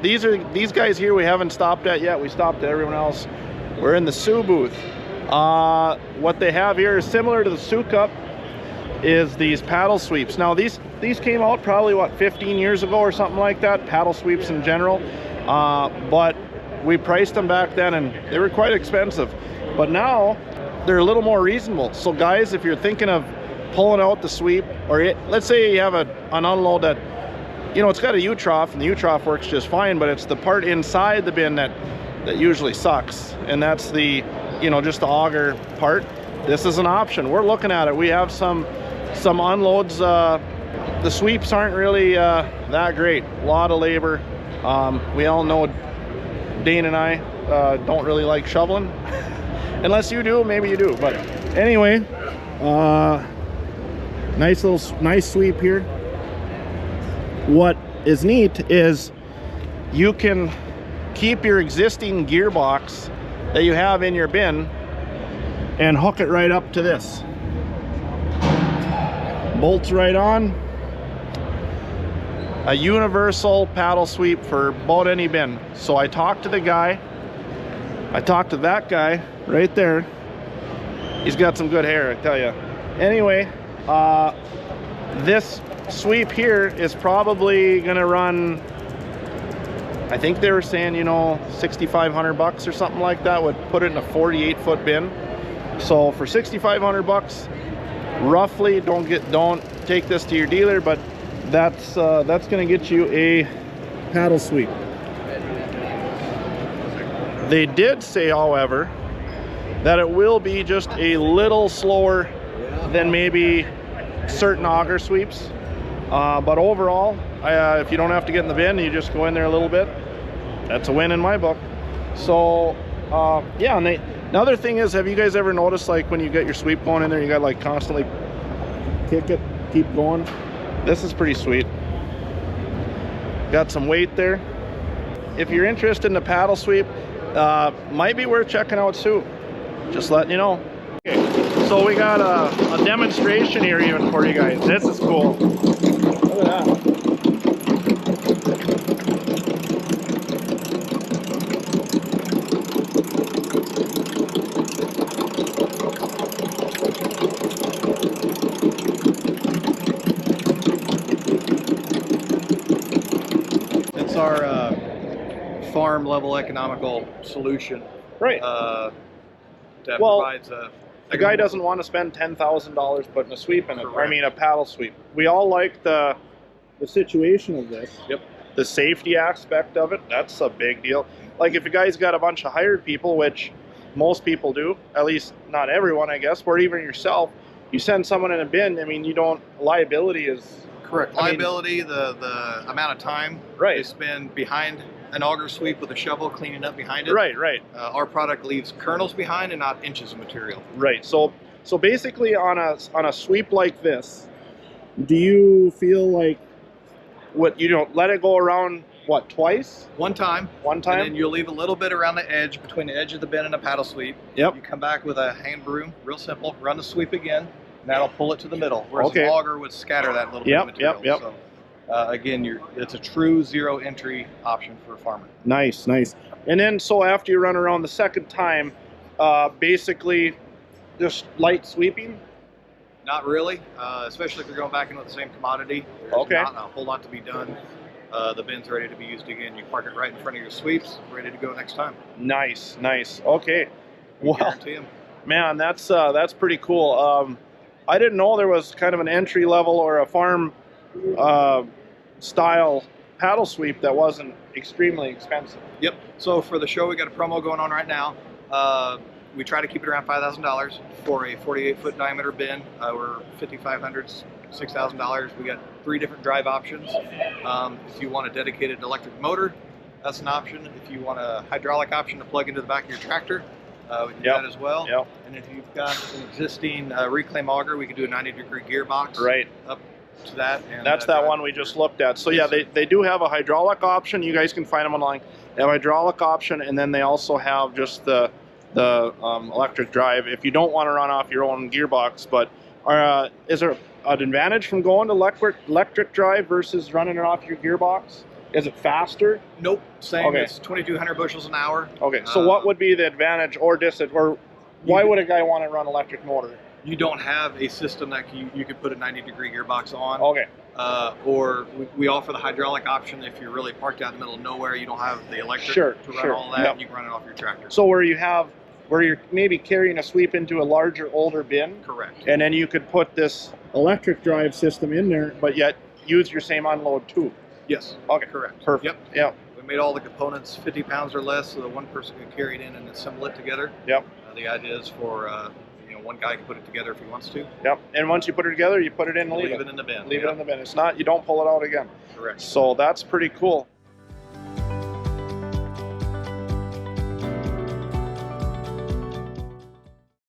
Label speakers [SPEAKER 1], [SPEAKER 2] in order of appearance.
[SPEAKER 1] these guys here we haven't stopped at yet. We stopped at everyone else. We're in the Sioux booth. What they have here is similar to the Sioux Cup, is these paddle sweeps. Now these came out probably what, 15 years ago or something like that, paddle sweeps in general. But we priced them back then and they were quite expensive. But now they're a little more reasonable. So guys, if you're thinking of pulling out the sweep, or let's say you have an unload that, you know, it's got a U-trough and the U-trough works just fine, but it's the part inside the bin that usually sucks, and that's the, you know, just the auger part. This is an option. We're looking at it. We have some unloads. The sweeps aren't really that great. A lot of labor. We all know Dane and I don't really like shoveling. Unless you do, maybe you do. But anyway, nice sweep here. What is neat is you can keep your existing gearbox that you have in your bin and hook it right up to this. Bolts right on. A universal paddle sweep for about any bin. So I talked to the guy. I talked to that guy right there. He's got some good hair, I tell you. Anyway, this sweep here is probably gonna run, I think they were saying, you know, 6,500 bucks or something like that. Would put it in a 48-foot bin. So for 6,500 bucks, roughly, don't take this to your dealer, but that's gonna get you a paddle sweep. They did say, however, that it will be just a little slower than maybe certain auger sweeps. But overall, if you don't have to get in the bin, you just go in there a little bit, that's a win in my book. So yeah, and another thing is, have you guys ever noticed, like when you get your sweep going in there, you got like constantly kick it, keep going? This is pretty sweet. Got some weight there. If you're interested in the paddle sweep, might be worth checking out Sioux. Just letting you know. Okay, so we got a demonstration here even for you guys. This is cool. Look at that.
[SPEAKER 2] It's our farm level economical solution.
[SPEAKER 1] Right.
[SPEAKER 2] That
[SPEAKER 1] well,
[SPEAKER 2] provides
[SPEAKER 1] the guy doesn't want to spend $10,000 putting a sweep in it.
[SPEAKER 2] Correct.
[SPEAKER 1] I mean, a paddle sweep. We all like the situation of this.
[SPEAKER 2] Yep.
[SPEAKER 1] The safety aspect of it, that's a big deal. Like if a guy's got a bunch of hired people, which most people do, at least not everyone, I guess, or even yourself, you send someone in a bin, I mean, you don't, liability is...
[SPEAKER 2] Correct. Liability, the amount of time
[SPEAKER 1] right.
[SPEAKER 2] they spend behind an auger sweep with a shovel cleaning up behind it.
[SPEAKER 1] Right, right.
[SPEAKER 2] Our product leaves kernels behind and not inches of material.
[SPEAKER 1] Right. So basically on a sweep like this, do you feel like what, you don't let it go around, what, twice?
[SPEAKER 2] One time.
[SPEAKER 1] One time?
[SPEAKER 2] And then you'll leave a little bit around the edge, between the edge of the bin and a paddle sweep.
[SPEAKER 1] Yep.
[SPEAKER 2] You come back with a hand broom, real simple, run the sweep again, and that'll pull it to the middle. Whereas
[SPEAKER 1] okay.
[SPEAKER 2] an auger would scatter that little bit of material.
[SPEAKER 1] Yep.
[SPEAKER 2] So, again, it's a true zero entry option for a farmer.
[SPEAKER 1] Nice, nice. And then, so after you run around the second time, basically just light sweeping?
[SPEAKER 2] Not really, especially if you're going back in with the same commodity. There's
[SPEAKER 1] okay.
[SPEAKER 2] not a whole lot to be done. The bin's ready to be used again. You park it right in front of your sweeps, ready to go next time.
[SPEAKER 1] Nice, nice. Okay.
[SPEAKER 2] Well, guarantee them.
[SPEAKER 1] Man, that's pretty cool. I didn't know there was kind of an entry level or a farm style paddle sweep that wasn't extremely expensive.
[SPEAKER 2] Yep. So for the show, we got a promo going on right now. We try to keep it around $5,000 for a 48-foot diameter bin. We're $5,500, $6,000. We got 3 different drive options. If you want a dedicated electric motor, that's an option. If you want a hydraulic option to plug into the back of your tractor, we can do that as well.
[SPEAKER 1] Yep.
[SPEAKER 2] And if you've got an existing reclaim auger, we can do a 90-degree gearbox.
[SPEAKER 1] Right.
[SPEAKER 2] Up to that. And
[SPEAKER 1] that's that one we just looked at. So yeah, they do have a hydraulic option. You guys can find them online. They have a hydraulic option, and then they also have just the electric drive if you don't want to run off your own gearbox. But is there an advantage from going to electric drive versus running it off your gearbox? Is it faster?
[SPEAKER 2] Nope, same.
[SPEAKER 1] Okay.
[SPEAKER 2] It's 2,200 bushels an hour.
[SPEAKER 1] Okay, so what would be the advantage or disadvantage, or why would a guy want to run electric motor?
[SPEAKER 2] You don't have a system that you could put a 90-degree gearbox on.
[SPEAKER 1] Okay.
[SPEAKER 2] Or we offer the hydraulic option if you're really parked out in the middle of nowhere, you don't have the electric to run all that,
[SPEAKER 1] Yep.
[SPEAKER 2] you can run it off your tractor.
[SPEAKER 1] So where you're maybe carrying a sweep into a larger, older bin.
[SPEAKER 2] Correct.
[SPEAKER 1] And then you could put this electric drive system in there, but yet use your same unload too.
[SPEAKER 2] Yes.
[SPEAKER 1] Okay.
[SPEAKER 2] Correct.
[SPEAKER 1] Perfect.
[SPEAKER 2] Yep.
[SPEAKER 1] Yep.
[SPEAKER 2] We made all the components 50 pounds or less, so that one person can carry it in and assemble it together.
[SPEAKER 1] Yep.
[SPEAKER 2] The idea is for one guy can put it together if he wants to.
[SPEAKER 1] Yep. And once you put it together, you put it in and leave it
[SPEAKER 2] in the bin.
[SPEAKER 1] Leave it in the bin. It's not, you don't pull it out again.
[SPEAKER 2] Correct.
[SPEAKER 1] So that's pretty cool.